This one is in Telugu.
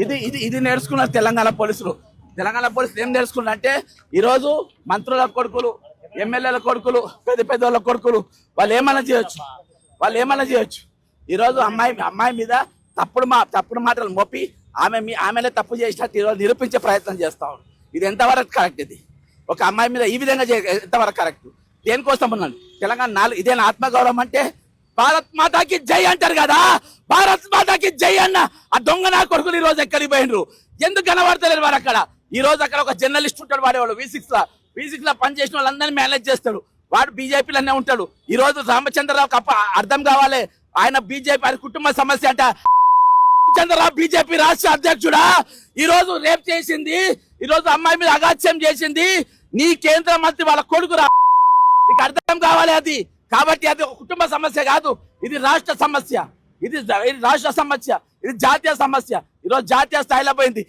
ఇది ఇది ఇది నేర్చుకున్నారు తెలంగాణ పోలీసులు. తెలంగాణ పోలీసులు ఏం నేర్చుకున్నారు అంటే ఈరోజు మంత్రుల కొడుకులు, ఎమ్మెల్యేల కొడుకులు, పెద్ద పెద్దోళ్ళ కొడుకులు వాళ్ళు ఏమైనా చేయొచ్చు. ఈరోజు అమ్మాయి మీద తప్పుడు మాటలు మోపి ఆమెనే తప్పు చేసినట్టు ఈరోజు నిరూపించే ప్రయత్నం చేస్తా ఉన్నాడు. ఇది ఎంతవరకు కరెక్ట్? ఇది ఒక అమ్మాయి మీద ఈ విధంగా ఎంతవరకు కరెక్ట్? దేనికోసం ఉన్నాను తెలంగాణ ఇదేనా ఆత్మగౌరవం అంటే? భారత్ మాతాకి జై అంటారు కదా, భారత్ మాతాకి జై అన్న ఆ దొంగ నా కొడుకులు ఈ రోజు ఎక్కడికి పోయినరు? ఎందుకు కనబడతలేరు వారు అక్కడ? ఈ రోజు అక్కడ ఒక జర్నలిస్ట్ ఉంటాడు, వాడేవాడు V6 లో పనిచేసిన వాళ్ళందరినీ మేనేజ్ చేస్తాడు. వాడు బీజేపీలోనే ఉంటాడు. ఈ రోజు రామచంద్రరావుకి అర్థం కావాలి, ఆయన బీజేపీ ఆయన కుటుంబ సమస్య అంట. చంద్రరావు బీజేపీ రాష్ట్ర అధ్యక్షుడా, ఈ రోజు రేప్ చేసింది, ఈ రోజు అమ్మాయి మీద అగాత్యం చేసింది నీ కేంద్ర మంత్రి వాళ్ళ కొడుకు. నీకు అర్థం కావాలి అది. కాబట్టి అది ఒక కుటుంబ సమస్య కాదు, ఇది రాష్ట్ర సమస్య, ఇది రాష్ట్ర సమస్య, ఇది జాతీయ సమస్య. ఈరోజు జాతీయ స్థాయిలో పోయింది.